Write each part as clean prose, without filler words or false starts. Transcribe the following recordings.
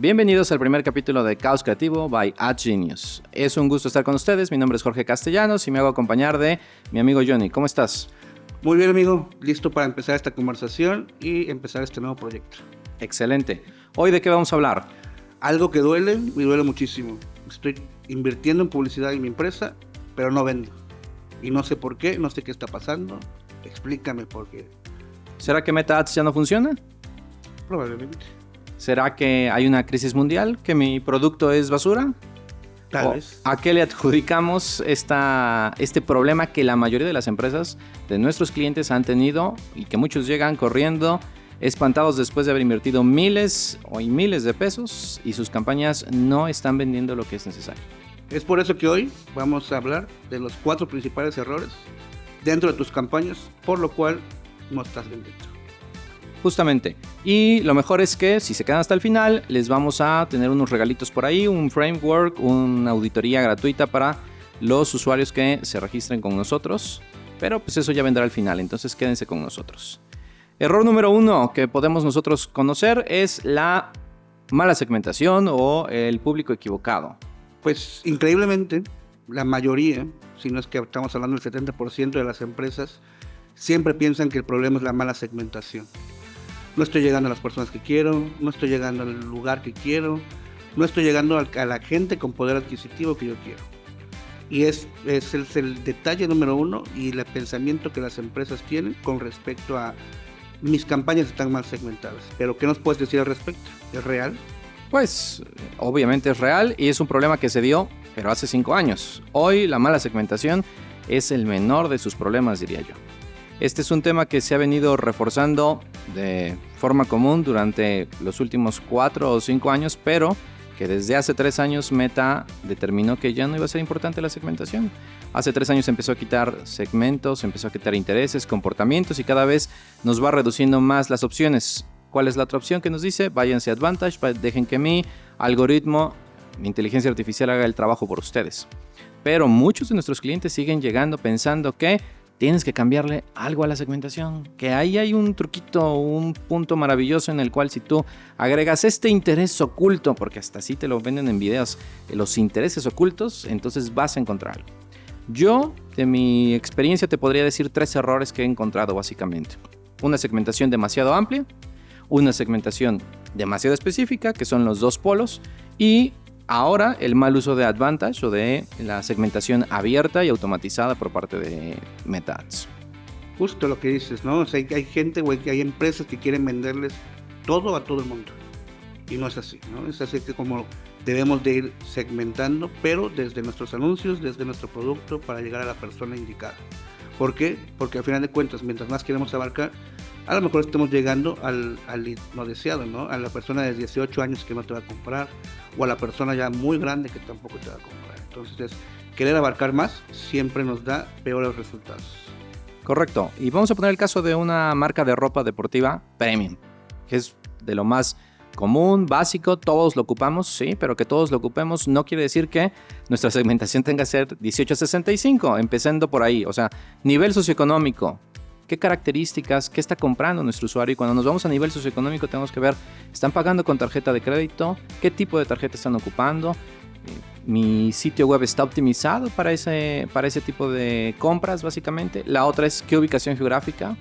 Bienvenidos al primer capítulo de Caos Creativo by AdGenius. Es un gusto estar con ustedes, mi nombre es Jorge Castellanos y me hago acompañar de mi amigo Johnny. ¿Cómo estás? Muy bien, amigo, listo para empezar esta conversación y empezar este nuevo proyecto. Excelente. ¿Hoy de qué vamos a hablar? Algo que duele, y duele muchísimo. Estoy invirtiendo en publicidad en mi empresa, pero no vendo. Y no sé por qué, no sé qué está pasando. Explícame por qué. ¿Será que Meta Ads ya no funciona? Probablemente. ¿Será que hay una crisis mundial? ¿Que mi producto es basura? Tal vez. ¿A qué le adjudicamos este problema que la mayoría de las empresas de nuestros clientes han tenido y que muchos llegan corriendo espantados después de haber invertido miles y miles de pesos y sus campañas no están vendiendo lo que es necesario? Es por eso que hoy vamos a hablar de los 4 principales errores dentro de tus campañas, por lo cual no estás vendiendo. Justamente. Y lo mejor es que si se quedan hasta el final, les vamos a tener unos regalitos por ahí, un framework, una auditoría gratuita para los usuarios que se registren con nosotros. Pero pues eso ya vendrá al final, entonces quédense con nosotros. Error número 1 que podemos nosotros conocer es la mala segmentación o el público equivocado. Pues increíblemente, la mayoría, si no es que estamos hablando del 70% de las empresas, siempre piensan que el problema es la mala segmentación. No estoy llegando a las personas que quiero, no estoy llegando al lugar que quiero, no estoy llegando a la gente con poder adquisitivo que yo quiero. Y es el detalle número 1 y el pensamiento que las empresas tienen con respecto a mis campañas están mal segmentadas. Pero ¿qué nos puedes decir al respecto? ¿Es real? Pues obviamente es real y es un problema que se dio, pero hace 5 años. Hoy la mala segmentación es el menor de sus problemas, diría yo. Este es un tema que se ha venido reforzando de forma común durante los últimos 4 o 5 años, pero que desde hace 3 años Meta determinó que ya no iba a ser importante la segmentación. Hace 3 años empezó a quitar segmentos, empezó a quitar intereses, comportamientos y cada vez nos va reduciendo más las opciones. ¿Cuál es la otra opción que nos dice? Váyanse a Advantage, dejen que mi algoritmo, mi inteligencia artificial haga el trabajo por ustedes. Pero muchos de nuestros clientes siguen llegando pensando que tienes que cambiarle algo a la segmentación, que ahí hay un truquito, un punto maravilloso en el cual si tú agregas este interés oculto, porque hasta así te lo venden en videos, los intereses ocultos, entonces vas a encontrar algo. Yo, de mi experiencia, te podría decir 3 errores que he encontrado básicamente. Una segmentación demasiado amplia, una segmentación demasiado específica, que son los 2 polos, y ahora el mal uso de Advantage o de la segmentación abierta y automatizada por parte de Meta Ads. Justo lo que dices, ¿no? O sea, hay gente, hay empresas que quieren venderles todo a todo el mundo. Y no es así, ¿no? Es así que como debemos de ir segmentando, pero desde nuestros anuncios, desde nuestro producto, para llegar a la persona indicada. ¿Por qué? Porque al final de cuentas, mientras más queremos abarcar, a lo mejor estamos llegando al no deseado, ¿no? A la persona de 18 años que no te va a comprar, o a la persona ya muy grande que tampoco te va a comprar. Entonces, querer abarcar más siempre nos da peores resultados. Correcto. Y vamos a poner el caso de una marca de ropa deportiva premium, que es de lo más común, básico, todos lo ocupamos, sí, pero que todos lo ocupemos no quiere decir que nuestra segmentación tenga que ser 18 a 65, empezando por ahí. O sea, nivel socioeconómico. ¿Qué características, qué está comprando nuestro usuario? Y cuando nos vamos a nivel socioeconómico tenemos que ver, ¿están pagando con tarjeta de crédito? ¿Qué tipo de tarjeta están ocupando? ¿Mi sitio web está optimizado para ese tipo de compras, básicamente? La otra es, ¿qué ubicación geográfica?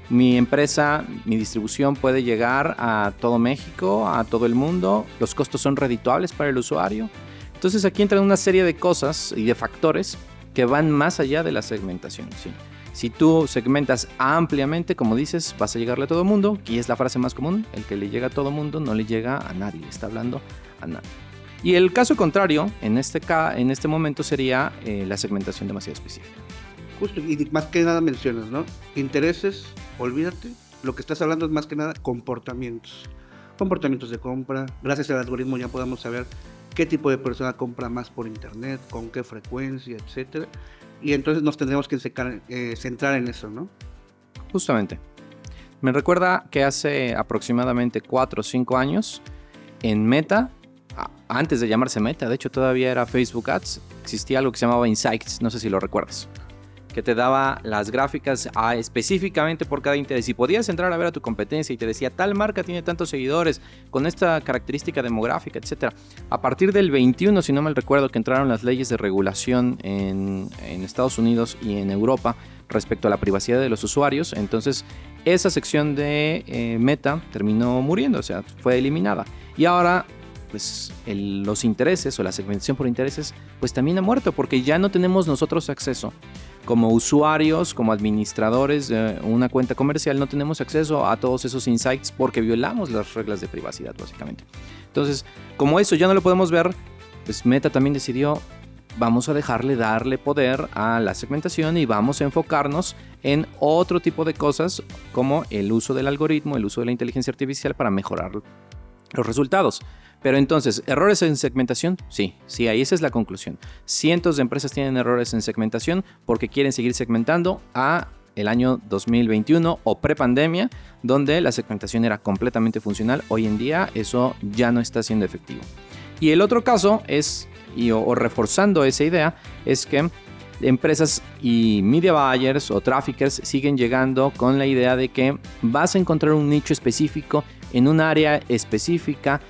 Mi empresa, mi distribución puede llegar a todo México, a todo el mundo. ¿Los costos son redituables para el usuario? Entonces aquí entran una serie de cosas y de factores que van más allá de la segmentación, ¿sí? Si tú segmentas ampliamente, como dices, vas a llegarle a todo el mundo, y es la frase más común, el que le llega a todo el mundo no le llega a nadie, le está hablando a nadie. Y el caso contrario, en este momento, sería la segmentación demasiado específica. Justo, y más que nada mencionas, ¿no? Intereses, olvídate, lo que estás hablando es más que nada comportamientos de compra. Gracias al algoritmo ya podemos saber qué tipo de persona compra más por internet, con qué frecuencia, etcétera. Y entonces nos tendremos que centrar en eso, ¿no? Justamente. Me recuerda que hace aproximadamente 4 o 5 años en Meta, antes de llamarse Meta, de hecho todavía era Facebook Ads, existía algo que se llamaba Insights, no sé si lo recuerdas, que te daba las gráficas específicamente por cada interés y podías entrar a ver a tu competencia y te decía tal marca tiene tantos seguidores con esta característica demográfica, etcétera. A partir del 21, si no mal recuerdo, que entraron las leyes de regulación en Estados Unidos y en Europa respecto a la privacidad de los usuarios, entonces esa sección de Meta terminó muriendo, o sea, fue eliminada. Y ahora pues los intereses o la segmentación por intereses pues también ha muerto, porque ya no tenemos nosotros acceso como usuarios, como administradores de una cuenta comercial, no tenemos acceso a todos esos insights porque violamos las reglas de privacidad básicamente. Entonces, como eso ya no lo podemos ver, pues Meta también decidió vamos a darle poder a la segmentación y vamos a enfocarnos en otro tipo de cosas como el uso del algoritmo, el uso de la inteligencia artificial para mejorar los resultados. Pero entonces, ¿errores en segmentación? Sí, ahí esa es la conclusión. Cientos de empresas tienen errores en segmentación porque quieren seguir segmentando a el año 2021 o prepandemia, donde la segmentación era completamente funcional. Hoy en día eso ya no está siendo efectivo. Y el otro caso es, o reforzando esa idea, es que empresas y media buyers o traffickers siguen llegando con la idea de que vas a encontrar un nicho específico en un área específica.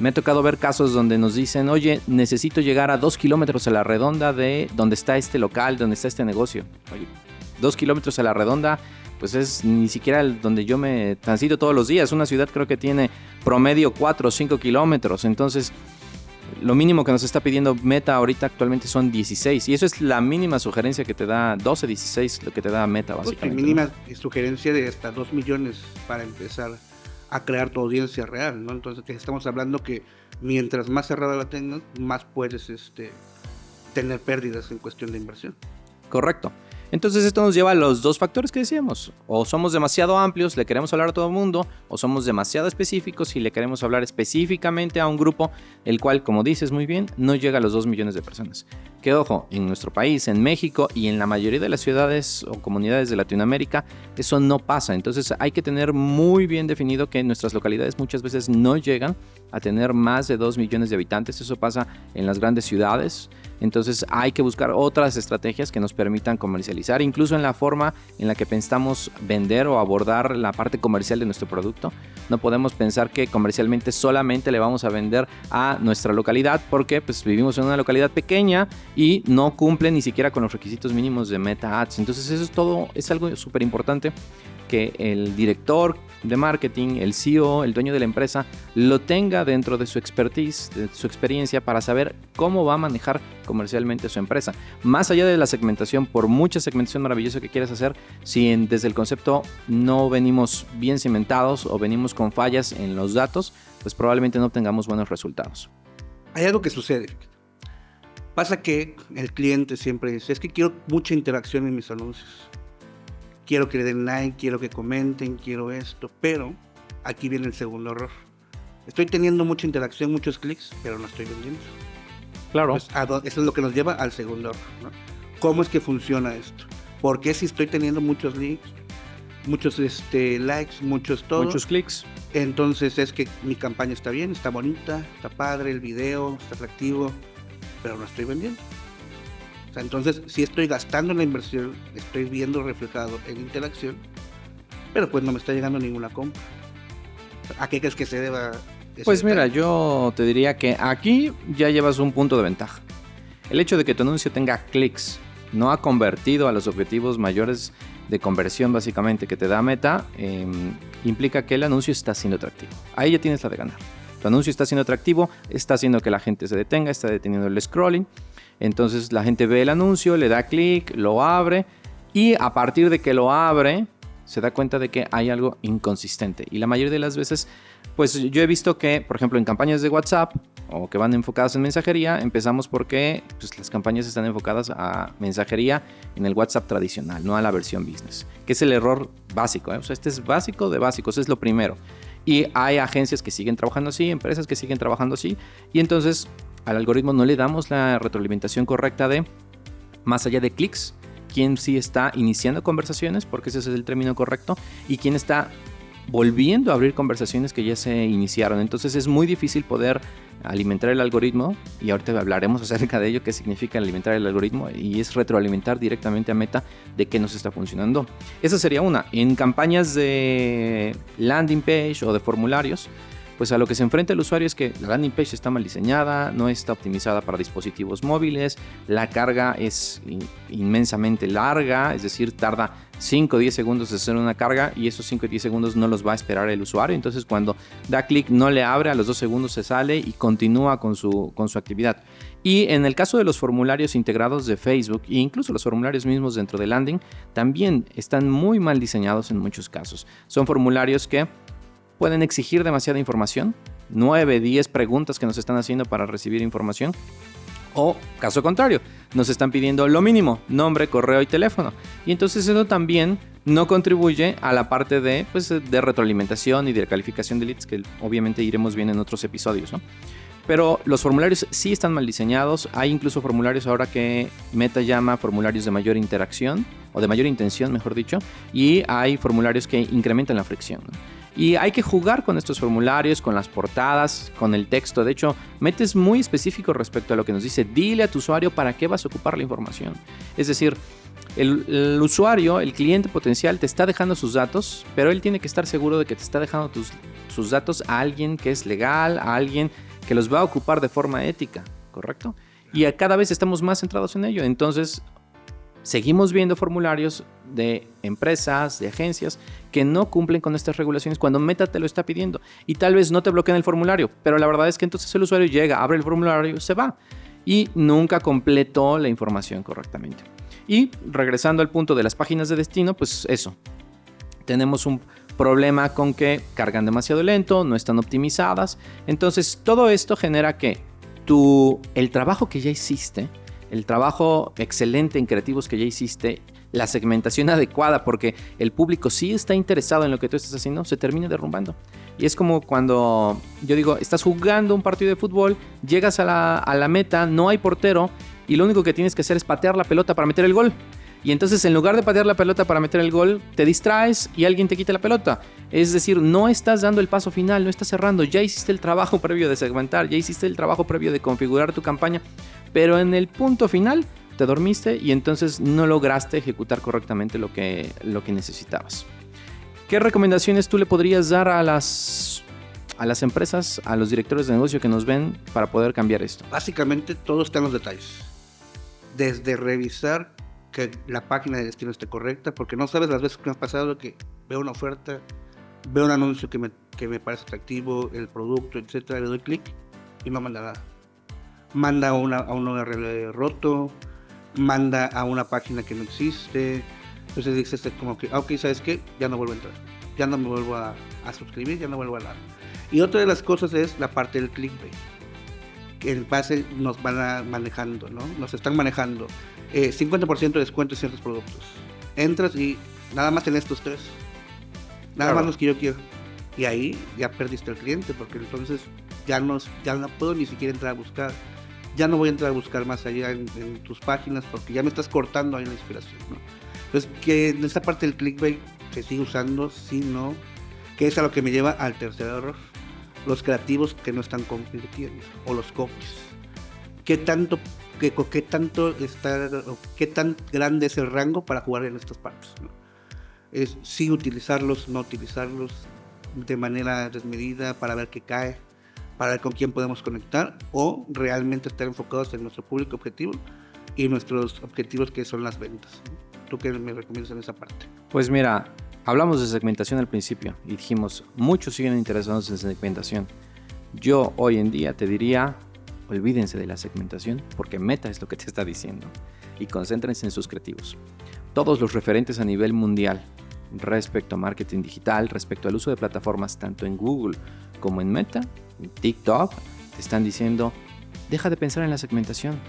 Me ha tocado ver casos donde nos dicen, oye, necesito llegar a 2 kilómetros a la redonda de donde está este local, donde está este negocio. Oye, 2 kilómetros a la redonda, pues es ni siquiera donde yo me transito todos los días. Una ciudad creo que tiene promedio 4 o 5 kilómetros. Entonces, lo mínimo que nos está pidiendo Meta ahorita actualmente son 16. Y eso es la mínima sugerencia que te da, 12, 16, lo que te da Meta básicamente. La mínima sugerencia de hasta 2 millones para empezar a crear tu audiencia real, ¿no? Entonces estamos hablando que mientras más cerrada la tengas, más puedes tener pérdidas en cuestión de inversión. Correcto. Entonces esto nos lleva a los dos factores que decíamos. O somos demasiado amplios, le queremos hablar a todo el mundo, o somos demasiado específicos y le queremos hablar específicamente a un grupo, el cual, como dices muy bien, no llega a los 2 millones de personas. Que ojo, en nuestro país, en México y en la mayoría de las ciudades o comunidades de Latinoamérica, eso no pasa. Entonces hay que tener muy bien definido que nuestras localidades muchas veces no llegan a tener más de 2 millones de habitantes. Eso pasa en las grandes ciudades. Entonces hay que buscar otras estrategias que nos permitan comercializar, incluso en la forma en la que pensamos vender o abordar la parte comercial de nuestro producto. No podemos pensar que comercialmente solamente le vamos a vender a nuestra localidad porque pues, vivimos en una localidad pequeña y no cumple ni siquiera con los requisitos mínimos de Meta Ads. Entonces eso es todo, es algo súper importante que el director de marketing, el CEO, el dueño de la empresa, lo tenga dentro de su expertise, de su experiencia para saber cómo va a manejar comercialmente su empresa. Más allá de la segmentación, por mucha segmentación maravillosa que quieras hacer, si desde el concepto no venimos bien cimentados o venimos con fallas en los datos, pues probablemente no obtengamos buenos resultados. Hay algo que sucede. Pasa que el cliente siempre dice, es que quiero mucha interacción en mis anuncios. Quiero que le den like, quiero que comenten, quiero esto, pero aquí viene el segundo error. Estoy teniendo mucha interacción, muchos clics, pero no estoy vendiendo. Claro. Pues, eso es lo que nos lleva al segundo error, ¿no? ¿Cómo es que funciona esto? ¿Por qué si estoy teniendo muchos links, muchos likes, muchos clics? Entonces es que mi campaña está bien, está bonita, está padre, el video está atractivo, pero no estoy vendiendo. O sea, entonces, si estoy gastando en la inversión, estoy viendo reflejado en interacción, pero pues no me está llegando ninguna compra. ¿A qué crees que se deba? Pues mira, yo te diría que aquí ya llevas un punto de ventaja. El hecho de que tu anuncio tenga clics no ha convertido a los objetivos mayores de conversión básicamente que te da Meta, implica que el anuncio está siendo atractivo. Ahí ya tienes la de ganar. Tu anuncio está siendo atractivo, está haciendo que la gente se detenga, está deteniendo el scrolling. Entonces la gente ve el anuncio, le da clic, lo abre y a partir de que lo abre se da cuenta de que hay algo inconsistente. Y la mayoría de las veces, pues yo he visto que, por ejemplo, en campañas de WhatsApp o que van enfocadas en mensajería, empezamos porque pues, las campañas están enfocadas a mensajería en el WhatsApp tradicional, no a la versión business, que es el error básico, ¿eh? O sea, este es básico de básicos, es lo primero. Y hay agencias que siguen trabajando así, empresas que siguen trabajando así, y entonces al algoritmo no le damos la retroalimentación correcta de, más allá de clics, quién sí está iniciando conversaciones, porque ese es el término correcto, y quién está volviendo a abrir conversaciones que ya se iniciaron. Entonces es muy difícil poder alimentar el algoritmo, y ahorita hablaremos acerca de ello, qué significa alimentar el algoritmo, y es retroalimentar directamente a Meta de qué nos está funcionando. Esa sería una. En campañas de landing page o de formularios, pues a lo que se enfrenta el usuario es que la landing page está mal diseñada, no está optimizada para dispositivos móviles, la carga es inmensamente larga, es decir, tarda 5 o 10 segundos de hacer una carga, y esos 5 o 10 segundos no los va a esperar el usuario. Entonces cuando da clic no le abre, a los 2 segundos se sale y continúa con su actividad. Y en el caso de los formularios integrados de Facebook e incluso los formularios mismos dentro de landing, también están muy mal diseñados en muchos casos. Son formularios que pueden exigir demasiada información, 9, 10 preguntas que nos están haciendo para recibir información. O caso contrario, nos están pidiendo lo mínimo, nombre, correo y teléfono. Y entonces eso también no contribuye a la parte de retroalimentación y de calificación de leads, que obviamente iremos bien en otros episodios, ¿no? Pero los formularios sí están mal diseñados. Hay incluso formularios ahora que Meta llama formularios de mayor interacción, o de mayor intención, mejor dicho, y hay formularios que incrementan la fricción, ¿no? Y hay que jugar con estos formularios, con las portadas, con el texto. De hecho, Meta es muy específico respecto a lo que nos dice. Dile a tu usuario para qué vas a ocupar la información. Es decir, el usuario, el cliente potencial, te está dejando sus datos, pero él tiene que estar seguro de que te está dejando sus datos a alguien que es legal, a alguien que los va a ocupar de forma ética, ¿correcto? Y cada vez estamos más centrados en ello. Entonces, seguimos viendo formularios de empresas, de agencias que no cumplen con estas regulaciones cuando Meta te lo está pidiendo. Y tal vez no te bloqueen el formulario, pero la verdad es que entonces el usuario llega, abre el formulario, se va y nunca completó la información correctamente. Y regresando al punto de las páginas de destino, pues eso. Tenemos un problema con que cargan demasiado lento, no están optimizadas. Entonces todo esto genera que el trabajo que ya hiciste, el trabajo excelente en creativos que ya hiciste, la segmentación adecuada, porque el público sí está interesado en lo que tú estás haciendo, se termina derrumbando. Y es como cuando yo digo, estás jugando un partido de fútbol, llegas a la meta, no hay portero, y lo único que tienes que hacer es patear la pelota para meter el gol. Y entonces en lugar de patear la pelota para meter el gol, te distraes y alguien te quita la pelota. Es decir, no estás dando el paso final, no estás cerrando. Ya hiciste el trabajo previo de segmentar, ya hiciste el trabajo previo de configurar tu campaña, pero en el punto final te dormiste y entonces no lograste ejecutar correctamente lo que necesitabas. ¿Qué recomendaciones tú le podrías dar a las empresas, a los directores de negocio que nos ven para poder cambiar esto? Básicamente todo está en los detalles. Desde revisar que la página de destino esté correcta, porque no sabes las veces que me ha pasado que veo una oferta, veo un anuncio que me parece atractivo, el producto, etcétera, le doy clic y no manda nada. Manda a un URL roto, manda a una página que no existe. Entonces dices como que, ok, ¿sabes qué? Ya no vuelvo a entrar, ya no me vuelvo a suscribir, ya no vuelvo a nada. Y otra de las cosas es la parte del clickbait. En base nos van manejando, ¿no? Nos están manejando 50% de descuento en ciertos productos. Entras y nada más en estos 3. Nada más los que yo quiero. Y ahí ya perdiste al cliente, porque entonces ya no puedo ni siquiera entrar a buscar. Ya no voy a entrar a buscar más allá en tus páginas, porque ya me estás cortando ahí la inspiración, ¿no? Entonces, que en esta parte del clickbait se sigue usando, sí, no, que es a lo que me lleva al tercer error. Los creativos que no están compitiendo, o los copies. ¿Qué tan grande es el rango para jugar en estas partes, ¿no? Es sí utilizarlos, no utilizarlos de manera desmedida para ver qué cae, para ver con quién podemos conectar, o realmente estar enfocados en nuestro público objetivo y nuestros objetivos, que son las ventas, ¿no? ¿Tú qué me recomiendas en esa parte? Pues mira, hablamos de segmentación al principio y dijimos, muchos siguen interesados en segmentación. Yo hoy en día te diría, olvídense de la segmentación, porque Meta es lo que te está diciendo, y concéntrense en sus creativos. Todos los referentes a nivel mundial respecto a marketing digital, respecto al uso de plataformas tanto en Google como en Meta, en TikTok, te están diciendo, deja de pensar en la segmentación,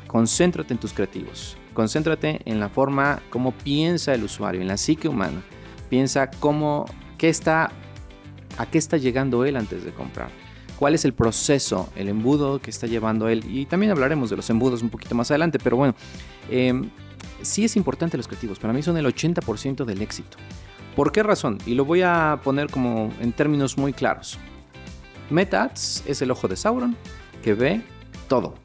concéntrate en tus creativos, concéntrate en la forma como piensa el usuario, en la psique humana. Piensa a qué está llegando él antes de comprar. ¿Cuál es el proceso, el embudo que está llevando él? Y también hablaremos de los embudos un poquito más adelante, pero bueno, sí es importante los creativos. Para mí son el 80% del éxito. ¿Por qué razón? Y lo voy a poner como en términos muy claros. Meta Ads es el ojo de Sauron que ve todo.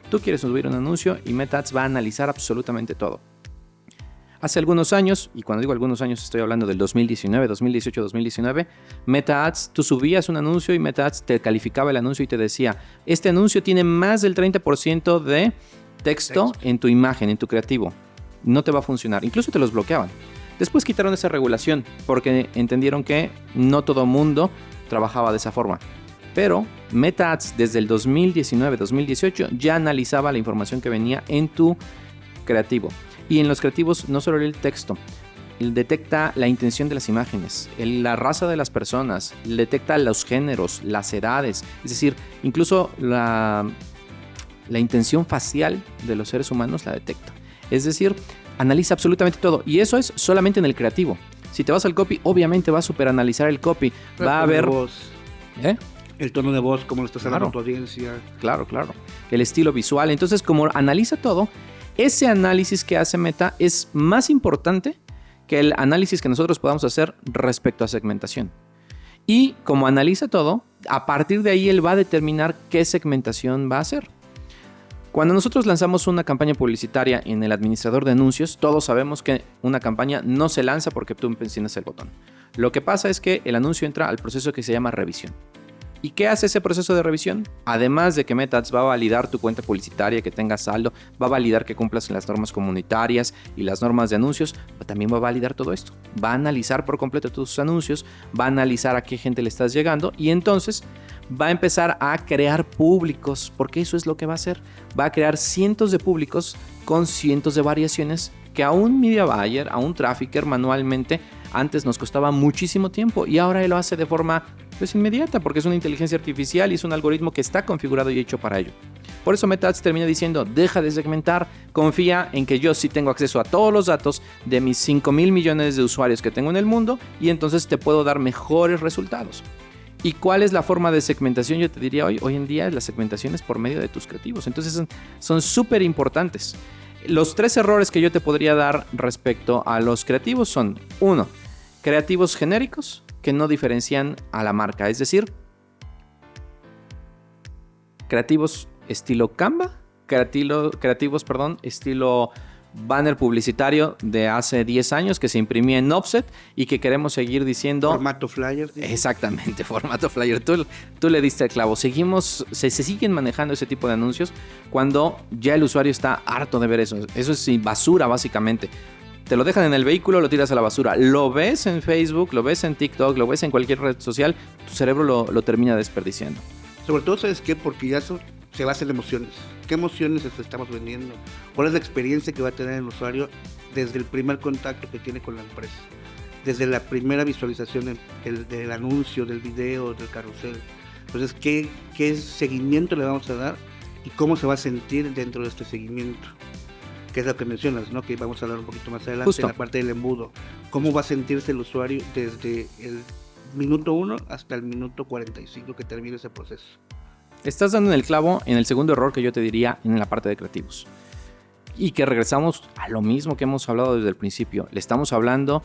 Tú quieres subir un anuncio y Meta Ads va a analizar absolutamente todo. Hace algunos años, y cuando digo algunos años estoy hablando del 2019, 2018, 2019, Meta Ads, tú subías un anuncio y Meta Ads te calificaba el anuncio y te decía, este anuncio tiene más del 30% de texto en tu imagen, en tu creativo. No te va a funcionar. Incluso te los bloqueaban. Después quitaron esa regulación porque entendieron que no todo mundo trabajaba de esa forma. Pero Meta Ads desde el 2019, 2018 ya analizaba la información que venía en tu creativo. Y en los creativos no solo el texto, detecta la intención de las imágenes, la raza de las personas, detecta los géneros, las edades, es decir, incluso la intención facial de los seres humanos la detecta. Es decir, analiza absolutamente todo. Y eso es solamente en el creativo. Si te vas al copy, obviamente va a superanalizar el copy. Va a ver... El tono de voz, cómo lo estás hablando a tu audiencia. Claro. El estilo visual. Entonces, como analiza todo, ese análisis que hace Meta es más importante que el análisis que nosotros podamos hacer respecto a segmentación. Y como analiza todo, a partir de ahí él va a determinar qué segmentación va a hacer. Cuando nosotros lanzamos una campaña publicitaria en el administrador de anuncios, todos sabemos que una campaña no se lanza porque tú presionas el botón. Lo que pasa es que el anuncio entra al proceso que se llama revisión. ¿Y qué hace ese proceso de revisión? Además de que Meta Ads va a validar tu cuenta publicitaria, que tengas saldo, va a validar que cumplas las normas comunitarias y las normas de anuncios, pero también va a validar todo esto. Va a analizar por completo tus anuncios, va a analizar a qué gente le estás llegando y entonces va a empezar a crear públicos, porque eso es lo que va a hacer. Va a crear cientos de públicos con cientos de variaciones que a un media buyer, a un trafficker manualmente, antes nos costaba muchísimo tiempo y ahora él lo hace de forma inmediata porque es una inteligencia artificial y es un algoritmo que está configurado y hecho para ello. Por eso Meta Ads termina diciendo, deja de segmentar, confía en que yo sí tengo acceso a todos los datos de mis 5,000 millones de usuarios que tengo en el mundo y entonces te puedo dar mejores resultados. ¿Y cuál es la forma de segmentación? Yo te diría hoy en día la segmentación es por medio de tus creativos. Entonces son súper importantes. Los 3 errores que yo te podría dar respecto a los creativos son: 1. Creativos genéricos que no diferencian a la marca. Es decir, creativos estilo Canva, creativos, estilo banner publicitario de hace 10 años que se imprimía en offset y que queremos seguir diciendo... Formato flyer. Exactamente, formato flyer. Tú le diste el clavo. Se siguen manejando ese tipo de anuncios cuando ya el usuario está harto de ver eso. Eso es basura, básicamente. Te lo dejan en el vehículo, lo tiras a la basura. Lo ves en Facebook, lo ves en TikTok, lo ves en cualquier red social, tu cerebro lo termina desperdiciando. Sobre todo, ¿sabes qué? Porque ya se basa en emociones. ¿Qué emociones estamos vendiendo? ¿Cuál es la experiencia que va a tener el usuario desde el primer contacto que tiene con la empresa? Desde la primera visualización del anuncio, del video, del carrusel. Entonces, ¿qué seguimiento le vamos a dar? ¿Y cómo se va a sentir dentro de este seguimiento? Que es lo que mencionas, ¿no? Que vamos a hablar un poquito más adelante. Justo. En la parte del embudo. ¿Cómo va a sentirse el usuario desde el minuto 1 hasta el minuto 45 que termine ese proceso? Estás dando en el clavo en el segundo error que yo te diría en la parte de creativos. Y que regresamos a lo mismo que hemos hablado desde el principio. Le estamos hablando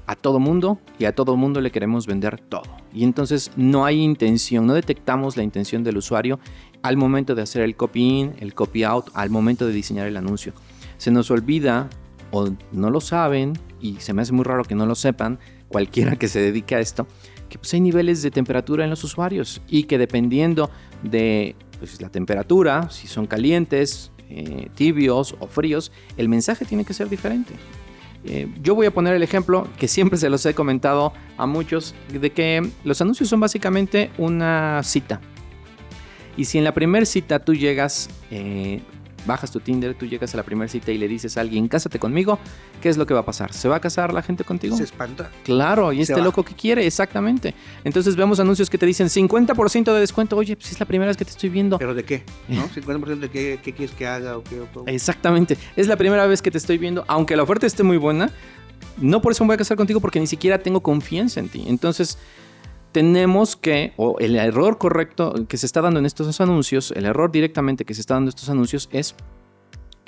a todo mundo y a todo mundo le queremos vender todo. Y entonces no hay intención, no detectamos la intención del usuario al momento de hacer el copy-in, el copy-out, al momento de diseñar el anuncio. Se nos olvida o no lo saben, y se me hace muy raro que no lo sepan, cualquiera que se dedique a esto, que pues hay niveles de temperatura en los usuarios y que dependiendo de la temperatura, si son calientes, tibios o fríos, el mensaje tiene que ser diferente. Yo voy a poner el ejemplo que siempre se los he comentado a muchos, de que los anuncios son básicamente una cita. Y si en la primera cita tú llegas, bajas tu Tinder, tú llegas a la primera cita y le dices a alguien, cásate conmigo, ¿qué es lo que va a pasar? ¿Se va a casar la gente contigo? Se espanta. Claro, y loco que quiere, exactamente. Entonces vemos anuncios que te dicen 50% de descuento. Oye, pues es la primera vez que te estoy viendo. ¿Pero de qué? ¿No? ¿50% de qué quieres que haga o qué? O exactamente, es la primera vez que te estoy viendo. Aunque la oferta esté muy buena, no por eso me voy a casar contigo porque ni siquiera tengo confianza en ti. Entonces tenemos que, o el error correcto que se está dando en estos anuncios, el error directamente que se está dando en estos anuncios es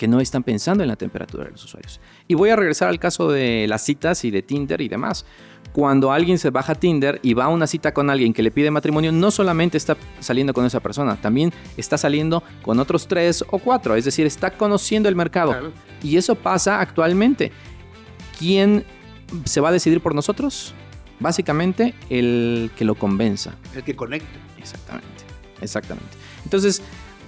que no están pensando en la temperatura de los usuarios. Y voy a regresar al caso de las citas y de Tinder y demás. Cuando alguien se baja a Tinder y va a una cita con alguien que le pide matrimonio, no solamente está saliendo con esa persona, también está saliendo con otros 3 o 4, es decir, está conociendo el mercado. Claro. Y eso pasa actualmente. ¿Quién se va a decidir por nosotros? Básicamente el que lo convenza. El que conecte. Exactamente. Entonces,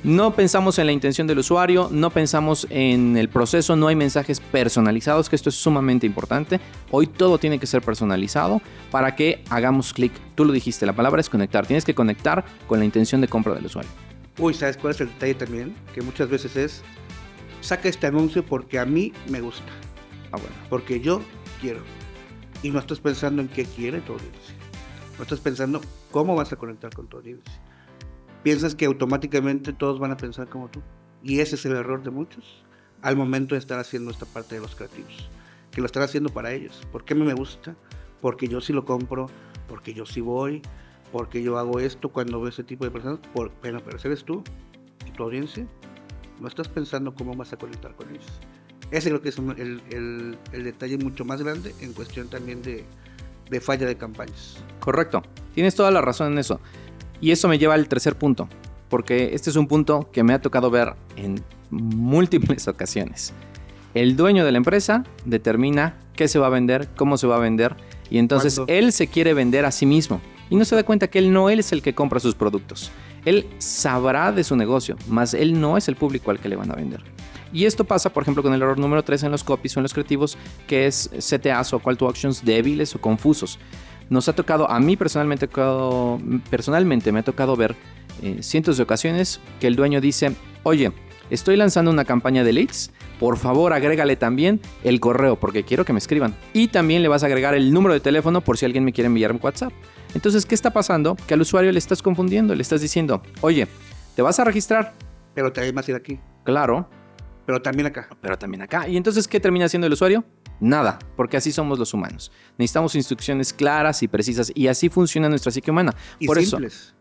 no pensamos en la intención del usuario, no pensamos en el proceso, no hay mensajes personalizados, que esto es sumamente importante. Hoy todo tiene que ser personalizado para que hagamos clic. Tú lo dijiste, la palabra es conectar. Tienes que conectar con la intención de compra del usuario. ¿Sabes cuál es el detalle también? Que muchas veces es, saca este anuncio porque a mí me gusta. Porque yo quiero. Y no estás pensando en qué quiere tu audiencia. No estás pensando cómo vas a conectar con tu audiencia. Piensas que automáticamente todos van a pensar como tú. Y ese es el error de muchos al momento de estar haciendo esta parte de los creativos. Que lo están haciendo para ellos. ¿Por qué me gusta? Porque yo sí lo compro, porque yo sí voy, porque yo hago esto cuando veo ese tipo de personas. Pero eres tú y tu audiencia. No estás pensando cómo vas a conectar con ellos. Ese creo que es el detalle mucho más grande en cuestión también de falla de campañas. Correcto. Tienes toda la razón en eso. Y eso me lleva al tercer punto, porque este es un punto que me ha tocado ver en múltiples ocasiones. El dueño de la empresa determina qué se va a vender, cómo se va a vender, y entonces él se quiere vender a sí mismo. Y no se da cuenta que él es el que compra sus productos. Él sabrá de su negocio, mas él no es el público al que le van a vender. Y esto pasa, por ejemplo, con el error número 3 en los copies o en los creativos, que es CTAs o Call to Actions débiles o confusos. Nos ha tocado, a mí personalmente me ha tocado ver cientos de ocasiones que el dueño dice, oye, estoy lanzando una campaña de leads, por favor agrégale también el correo porque quiero que me escriban. Y también le vas a agregar el número de teléfono por si alguien me quiere enviar un WhatsApp. Entonces, ¿qué está pasando? Que al usuario le estás confundiendo, le estás diciendo, oye, ¿te vas a registrar? Pero también vas a ir aquí. Claro. Pero también acá. Y entonces, ¿qué termina haciendo el usuario? Nada, porque así somos los humanos. Necesitamos instrucciones claras y precisas y así funciona nuestra psique humana. Y por simples. Eso,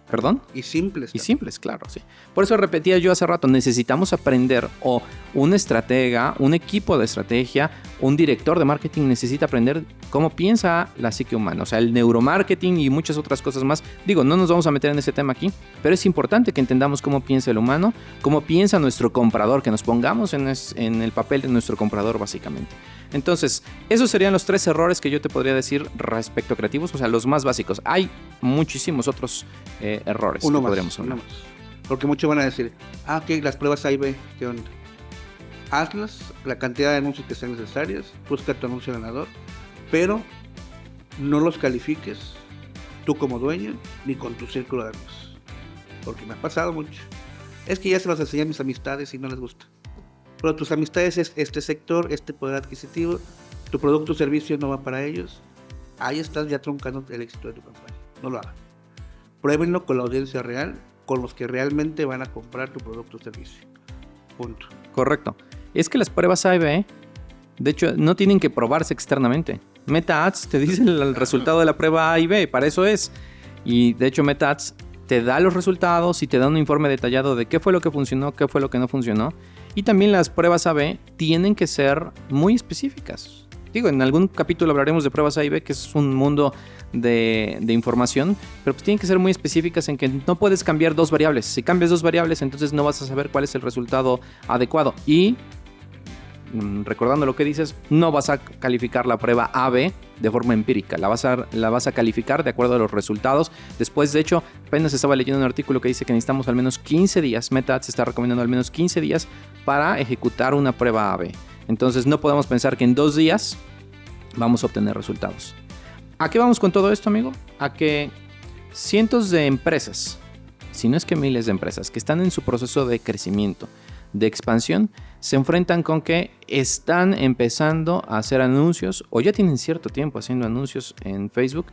¿perdón? Y simples. Y simples, claro, sí. Por eso repetía yo hace rato, necesitamos aprender, o un estratega, un equipo de estrategia, un director de marketing necesita aprender cómo piensa la psique humana, o sea, el neuromarketing y muchas otras cosas más. Digo, no nos vamos a meter en ese tema aquí, pero es importante que entendamos cómo piensa el humano, cómo piensa nuestro comprador, que nos pongamos en el papel de nuestro comprador básicamente. Entonces, esos serían los 3 errores que yo te podría decir respecto a creativos, o sea, los más básicos. Hay muchísimos otros errores uno que más, podríamos hablar. Uno más. Porque muchos van a decir, ok, las pruebas A y B, ¿qué onda? Hazlas, la cantidad de anuncios que sean necesarias, busca tu anuncio ganador, pero no los califiques tú como dueño ni con tu círculo de amigos. Porque me ha pasado mucho. Es que ya se los enseñé a mis amistades y no les gusta. Pero tus amistades es este sector, este poder adquisitivo, tu producto o servicio no va para ellos. Ahí estás ya truncando el éxito de tu campaña. No lo hagan. Pruébenlo con la audiencia real, con los que realmente van a comprar tu producto o servicio. Punto. Correcto. Es que las pruebas A y B, de hecho, no tienen que probarse externamente. Meta Ads te dice el resultado de la prueba A y B, para eso es. Y de hecho Meta Ads te da los resultados y te da un informe detallado de qué fue lo que funcionó, qué fue lo que no funcionó. Y también las pruebas A-B tienen que ser muy específicas. Digo, en algún capítulo hablaremos de pruebas A y B, que es un mundo de información, pero pues tienen que ser muy específicas en que no puedes cambiar 2 variables. Si cambias 2 variables, entonces no vas a saber cuál es el resultado adecuado. Y, recordando lo que dices, no vas a calificar la prueba A-B de forma empírica. La vas a calificar de acuerdo a los resultados. Después, de hecho, apenas estaba leyendo un artículo que dice que necesitamos al menos 15 días. Meta Ads está recomendando al menos 15 días para ejecutar una prueba A-B. Entonces no podemos pensar que en 2 días vamos a obtener resultados. ¿A qué vamos con todo esto, amigo? A que cientos de empresas, si no es que miles de empresas, que están en su proceso de crecimiento, de expansión, se enfrentan con que están empezando a hacer anuncios o ya tienen cierto tiempo haciendo anuncios en Facebook,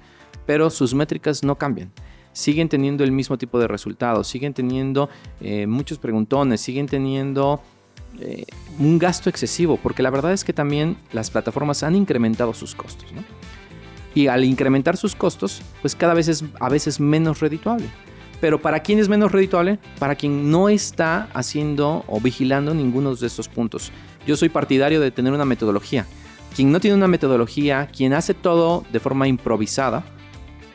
pero sus métricas no cambian. Siguen teniendo el mismo tipo de resultados, siguen teniendo muchos preguntones, siguen teniendo un gasto excesivo, porque la verdad es que también las plataformas han incrementado sus costos, ¿no? Y al incrementar sus costos, pues cada vez es a veces menos redituable. Pero ¿para quién es menos redituable? Para quien no está haciendo o vigilando ninguno de estos puntos. Yo soy partidario de tener una metodología, quien no tiene una metodología, quien hace todo de forma improvisada,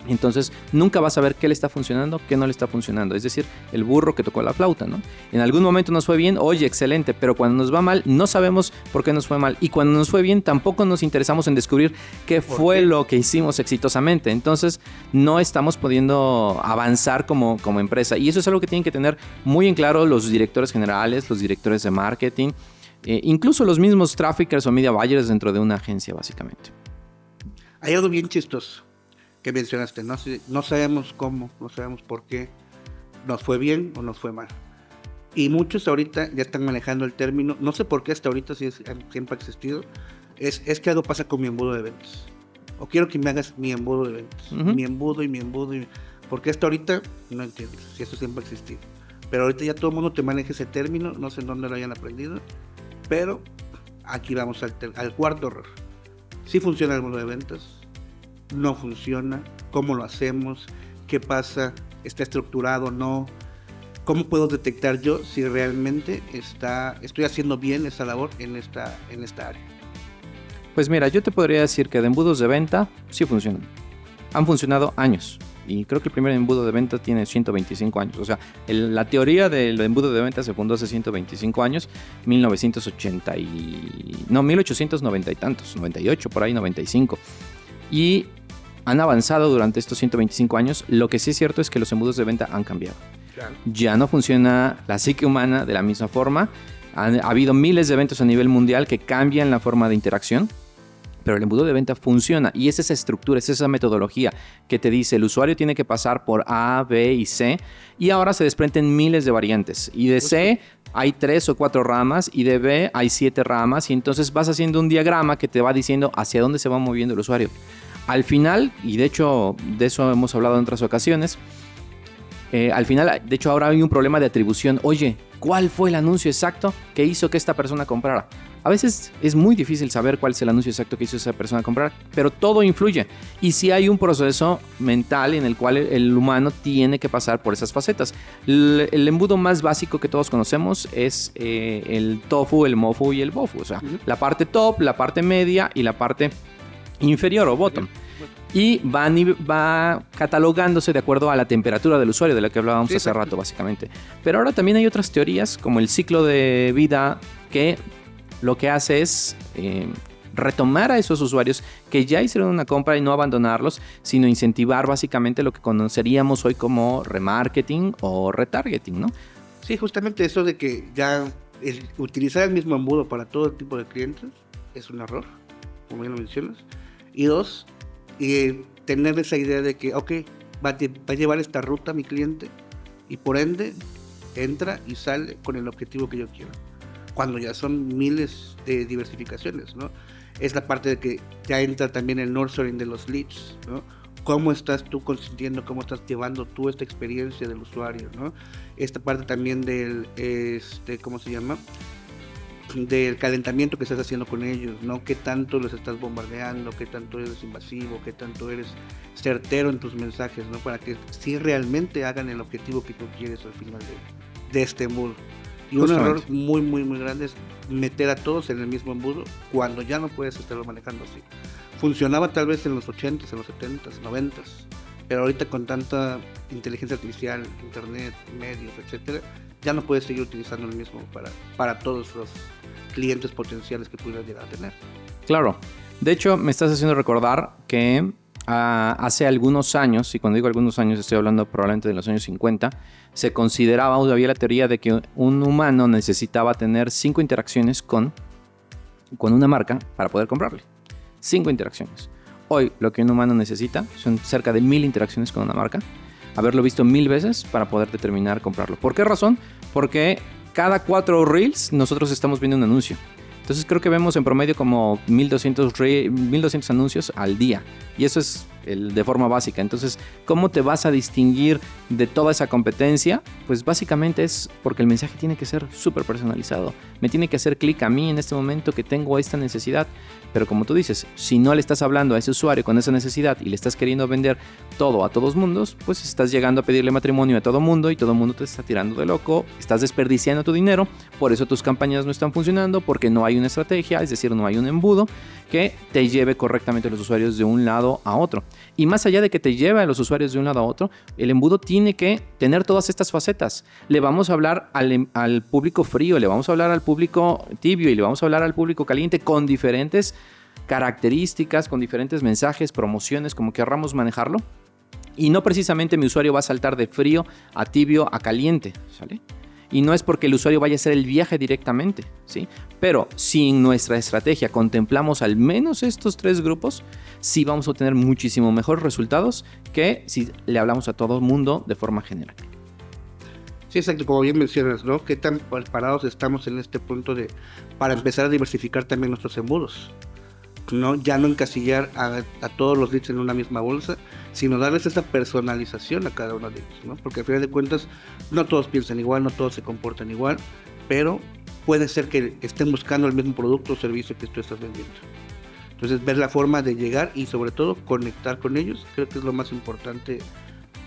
entonces nunca vas a ver qué le está funcionando, qué no le está funcionando. Es decir, el burro que tocó la flauta, ¿no? En algún momento nos fue bien, oye, excelente, pero cuando nos va mal no sabemos por qué nos fue mal. Y cuando nos fue bien tampoco nos interesamos en descubrir qué fue lo que hicimos exitosamente. Entonces no estamos pudiendo avanzar como empresa. Y eso es algo que tienen que tener muy en claro los directores generales, los directores de marketing, incluso los mismos traffickers o media buyers dentro de una agencia, básicamente. Hay algo bien chistoso que mencionaste, no sabemos cómo, no sabemos por qué nos fue bien o nos fue mal. Y muchos ahorita ya están manejando el término, no sé por qué hasta ahorita siempre ha existido, es que algo pasa con mi embudo de ventas. O quiero que me hagas mi embudo de ventas. Mi embudo. Porque hasta ahorita no entiendo si eso siempre ha existido. Pero ahorita ya todo el mundo te maneja ese término, no sé en dónde lo hayan aprendido, pero aquí vamos al cuarto error. Sí funciona el embudo de ventas, no funciona, cómo lo hacemos, qué pasa, está estructurado o no, cómo puedo detectar yo si realmente estoy haciendo bien esa labor en esta área. Pues mira, yo te podría decir que de embudos de venta sí funcionan, han funcionado años. Y creo que el primer embudo de venta tiene 125 años. O sea, la teoría del embudo de venta se fundó hace 125 años, 1890 y tantos, 98, por ahí 95. Y han avanzado durante estos 125 años. Lo que sí es cierto es que los embudos de venta han cambiado. Claro. Ya no funciona la psique humana de la misma forma. Ha habido miles de eventos a nivel mundial que cambian la forma de interacción, pero el embudo de venta funciona y es esa estructura, es esa metodología que te dice el usuario tiene que pasar por A, B y C, y ahora se desprenden miles de variantes. Y de C hay 3 o 4 ramas y de B hay 7 ramas, y entonces vas haciendo un diagrama que te va diciendo hacia dónde se va moviendo el usuario. Al final, y de hecho de eso hemos hablado en otras ocasiones, al final, de hecho ahora hay un problema de atribución. Oye, ¿cuál fue el anuncio exacto que hizo que esta persona comprara? A veces es muy difícil saber cuál es el anuncio exacto que hizo esa persona comprar, pero todo influye. Y sí hay un proceso mental en el cual el humano tiene que pasar por esas facetas. El embudo más básico que todos conocemos es el tofu, el mofu y el bofu. O sea, la parte top, la parte media y la parte inferior o bottom. Y va catalogándose de acuerdo a la temperatura del usuario, de la que hablábamos hace rato, básicamente. Pero ahora también hay otras teorías, como el ciclo de vida, que lo que hace es retomar a esos usuarios que ya hicieron una compra y no abandonarlos, sino incentivar básicamente lo que conoceríamos hoy como remarketing o retargeting, ¿no? Sí, justamente eso de que ya utilizar el mismo embudo para todo tipo de clientes es un error, como ya lo mencionas. Y 2, tener esa idea de que, va a llevar esta ruta a mi cliente y por ende entra y sale con el objetivo que yo quiero. Cuando ya son miles de diversificaciones, ¿no? Es la parte de que ya entra también el nurturing de los leads, ¿no? ¿Cómo estás tú consintiendo, cómo estás llevando tú esta experiencia del usuario, ¿no? Esta parte también del, ¿cómo se llama? Del calentamiento que estás haciendo con ellos, ¿no? Qué tanto los estás bombardeando, qué tanto eres invasivo, qué tanto eres certero en tus mensajes, ¿no? Para que sí realmente hagan el objetivo que tú quieres al final de este embudo. Y un error muy, muy, muy grande es meter a todos en el mismo embudo cuando ya no puedes estarlo manejando así. Funcionaba tal vez en los 80s, en los 70s, 90s, pero ahorita con tanta inteligencia artificial, internet, medios, etcétera, ya no puedes seguir utilizando el mismo para todos los clientes potenciales que pudieras llegar a tener. Claro. De hecho, me estás haciendo recordar que hace algunos años, y cuando digo algunos años estoy hablando probablemente de los años 50, se consideraba, o había la teoría de que un humano necesitaba tener 5 interacciones con una marca para poder comprarle. 5 interacciones. Hoy lo que un humano necesita son cerca de 1000 interacciones con una marca, haberlo visto 1000 veces para poder determinar comprarlo. ¿Por qué razón? Porque cada 4 reels nosotros estamos viendo un anuncio. Entonces creo que vemos en promedio como 1200 anuncios al día. Y eso es de forma básica. Entonces, ¿cómo te vas a distinguir de toda esa competencia? Pues básicamente es porque el mensaje tiene que ser súper personalizado. Me tiene que hacer clic a mí en este momento que tengo esta necesidad. Pero como tú dices, si no le estás hablando a ese usuario con esa necesidad y le estás queriendo vender todo a todos mundos, pues estás llegando a pedirle matrimonio a todo mundo y todo mundo te está tirando de loco, estás desperdiciando tu dinero, por eso tus campañas no están funcionando, porque no hay una estrategia, es decir, no hay un embudo que te lleve correctamente a los usuarios de un lado a otro. Y más allá de que te lleve a los usuarios de un lado a otro, el embudo tiene que tener todas estas facetas. Le vamos a hablar al público frío, le vamos a hablar al público tibio y le vamos a hablar al público caliente con diferentes características, con diferentes mensajes, promociones, como querramos manejarlo. Y no precisamente mi usuario va a saltar de frío a tibio a caliente, ¿sale? Y no es porque el usuario vaya a hacer el viaje directamente, ¿sí? Pero si en nuestra estrategia contemplamos al menos estos 3 grupos, sí vamos a obtener muchísimo mejores resultados que si le hablamos a todo el mundo de forma general. Sí, exacto, como bien mencionas, ¿no? ¿Qué tan parados estamos en este punto para empezar a diversificar también nuestros embudos? ¿No? Ya no encasillar a todos los leads en una misma bolsa, sino darles esa personalización a cada uno de ellos, ¿no? Porque al final de cuentas no todos piensan igual, no todos se comportan igual, pero puede ser que estén buscando el mismo producto o servicio que tú estás vendiendo. Entonces, ver la forma de llegar y sobre todo conectar con ellos, creo que es lo más importante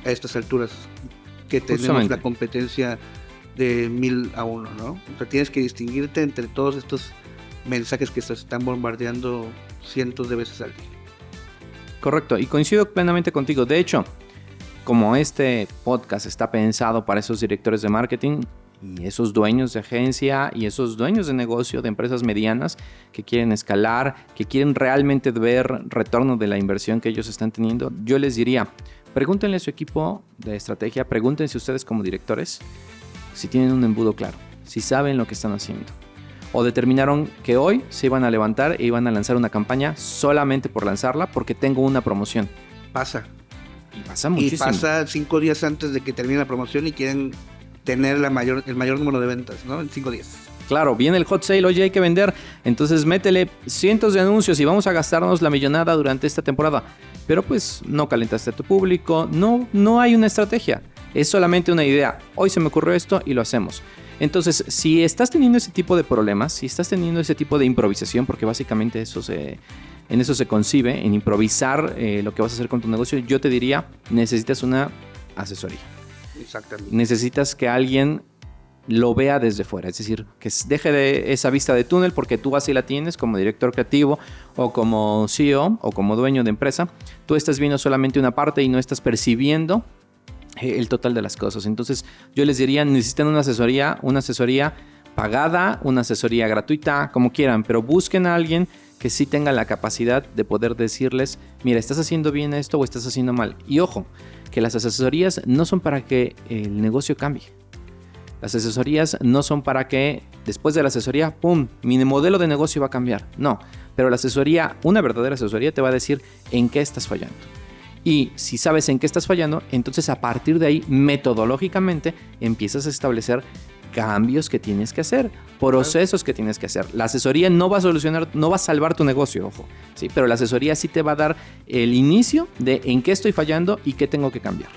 a estas alturas que tenemos la competencia de 1000 a 1, ¿no? O sea, tienes que distinguirte entre todos estos mensajes que se están bombardeando cientos de veces al día. Correcto, y coincido plenamente contigo. De hecho, como este podcast está pensado para esos directores de marketing y esos dueños de agencia y esos dueños de negocio de empresas medianas que quieren escalar, que quieren realmente ver retorno de la inversión que ellos están teniendo, yo les diría, pregúntenle a su equipo de estrategia, pregúntense ustedes como directores si tienen un embudo claro, si saben lo que están haciendo. O determinaron que hoy se iban a levantar e iban a lanzar una campaña solamente por lanzarla porque tengo una promoción. Pasa. Y pasa muchísimo. Y pasa 5 días antes de que termine la promoción y quieren tener el mayor número de ventas, ¿no? En 5 días. Claro, viene el hot sale, oye, hay que vender. Entonces métele cientos de anuncios y vamos a gastarnos la millonada durante esta temporada. Pero pues no calentaste a tu público, no hay una estrategia. Es solamente una idea. Hoy se me ocurrió esto y lo hacemos. Entonces, si estás teniendo ese tipo de problemas, si estás teniendo ese tipo de improvisación, porque básicamente en eso se concibe, en improvisar lo que vas a hacer con tu negocio, yo te diría, necesitas una asesoría. Exactamente. Necesitas que alguien lo vea desde fuera, es decir, que deje de esa vista de túnel porque tú así la tienes como director creativo o como CEO o como dueño de empresa. Tú estás viendo solamente una parte y no estás percibiendo el total de las cosas. Entonces yo les diría, necesitan una asesoría pagada, una asesoría gratuita, como quieran, pero busquen a alguien que sí tenga la capacidad de poder decirles, mira, estás haciendo bien esto o estás haciendo mal. Y ojo, que las asesorías no son para que el negocio cambie. Las asesorías no son para que después de la asesoría, ¡pum!, mi modelo de negocio va a cambiar. No, pero la asesoría, una verdadera asesoría te va a decir en qué estás fallando. Y si sabes en qué estás fallando, entonces a partir de ahí, metodológicamente, empiezas a establecer cambios que tienes que hacer, procesos que tienes que hacer. La asesoría no va a solucionar, no va a salvar tu negocio, ojo, ¿sí? Pero la asesoría sí te va a dar el inicio de en qué estoy fallando y qué tengo que cambiar.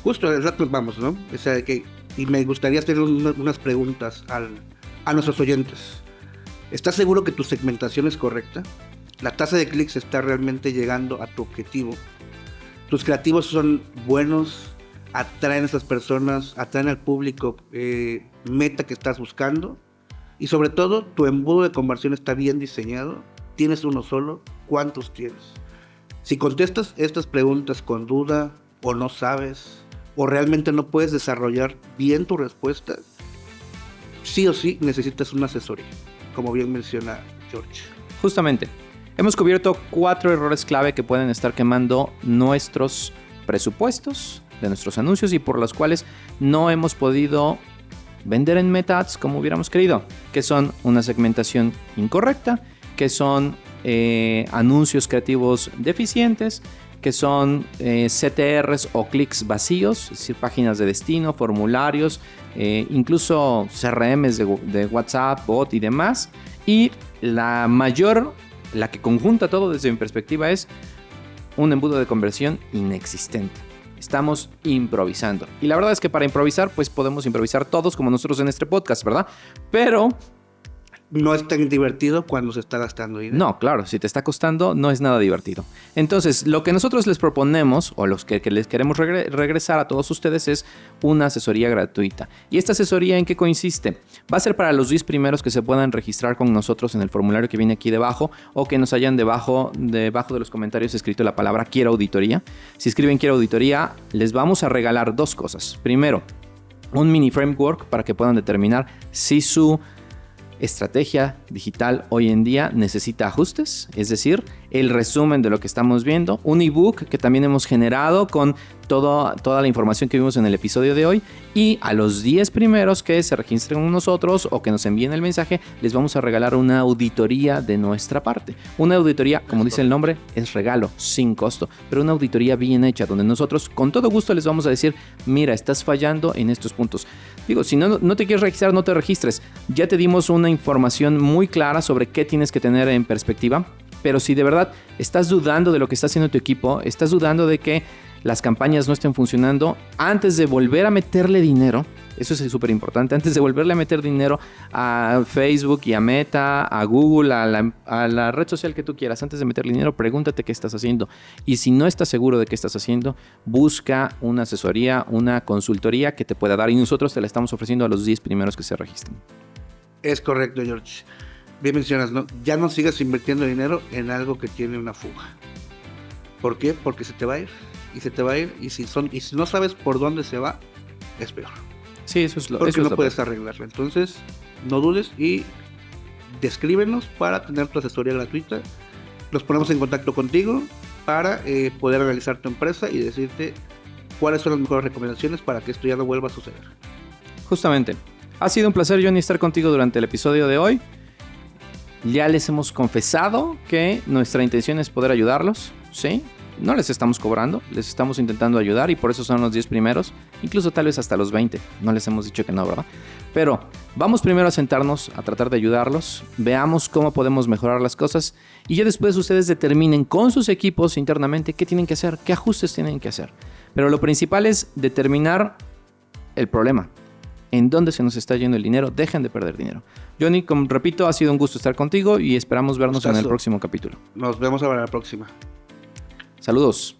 Justo al rato vamos, ¿no? O sea, y me gustaría hacer unas preguntas a nuestros oyentes. ¿Estás seguro que tu segmentación es correcta? ¿La tasa de clics está realmente llegando a tu objetivo? ¿Tus creativos son buenos? ¿Atraen a esas personas? ¿Atraen al público meta que estás buscando? Y sobre todo, ¿tu embudo de conversión está bien diseñado? ¿Tienes uno solo? ¿Cuántos tienes? Si contestas estas preguntas con duda o no sabes o realmente no puedes desarrollar bien tu respuesta, sí o sí necesitas una asesoría, como bien menciona George. Justamente, hemos cubierto 4 errores clave que pueden estar quemando nuestros presupuestos de nuestros anuncios y por los cuales no hemos podido vender en Meta Ads como hubiéramos querido, que son una segmentación incorrecta, que son anuncios creativos deficientes, que son CTRs o clics vacíos, es decir, páginas de destino, formularios, incluso CRMs de WhatsApp, bot y demás. Y la que conjunta todo desde mi perspectiva es un embudo de conversión inexistente. Estamos improvisando. Y la verdad es que para improvisar, pues podemos improvisar todos como nosotros en este podcast, ¿verdad? Pero no es tan divertido cuando se está gastando dinero. No, claro, si te está costando, no es nada divertido. Entonces, lo que nosotros les proponemos, o los que les queremos regresar a todos ustedes, es una asesoría gratuita. ¿Y esta asesoría en qué consiste? Va a ser para los 10 primeros que se puedan registrar con nosotros en el formulario que viene aquí debajo, o que nos hayan debajo de los comentarios escrito la palabra Quiero Auditoría. Si escriben Quiero Auditoría, les vamos a regalar 2 cosas. Primero, un mini framework para que puedan determinar si su estrategia digital hoy en día necesita ajustes, es decir, el resumen de lo que estamos viendo, un ebook que también hemos generado con toda la información que vimos en el episodio de hoy, y a los 10 primeros que se registren con nosotros o que nos envíen el mensaje, les vamos a regalar una auditoría de nuestra parte. Una auditoría, como dice el nombre, es regalo, sin costo, pero una auditoría bien hecha, donde nosotros con todo gusto les vamos a decir, mira, estás fallando en estos puntos. Digo, si no te quieres registrar, no te registres. Ya te dimos una información muy clara sobre qué tienes que tener en perspectiva, pero si de verdad estás dudando de lo que está haciendo tu equipo, estás dudando de que las campañas no estén funcionando, antes de volver a meterle dinero, eso es súper importante, antes de volverle a meter dinero a Facebook y a Meta, a Google, a la red social que tú quieras, antes de meterle dinero, pregúntate qué estás haciendo. Y si no estás seguro de qué estás haciendo, busca una asesoría, una consultoría que te pueda dar, y nosotros te la estamos ofreciendo a los 10 primeros que se registren. Es correcto, George. Bien mencionas, ¿no? Ya no sigas invirtiendo dinero en algo que tiene una fuga. ¿Por qué? Porque se te va a ir. Y se te va a ir. Y si no sabes por dónde se va, es peor. Sí, eso es lo Porque eso no es lo puedes peor. arreglarlo. Entonces, no dudes y descríbenos para tener tu asesoría gratuita. Nos ponemos en contacto contigo para poder analizar tu empresa y decirte cuáles son las mejores recomendaciones para que esto ya no vuelva a suceder. Justamente. Ha sido un placer, Johnny, estar contigo durante el episodio de hoy. Ya les hemos confesado que nuestra intención es poder ayudarlos, ¿sí? No les estamos cobrando, les estamos intentando ayudar y por eso son los 10 primeros, incluso tal vez hasta los 20. No les hemos dicho que no, ¿verdad? Pero vamos primero a sentarnos a tratar de ayudarlos, veamos cómo podemos mejorar las cosas y ya después ustedes determinen con sus equipos internamente qué tienen que hacer, qué ajustes tienen que hacer. Pero lo principal es determinar el problema. En dónde se nos está yendo el dinero, dejen de perder dinero. Johnny, como repito, ha sido un gusto estar contigo y esperamos vernos en el próximo capítulo. Nos vemos para la próxima. Saludos.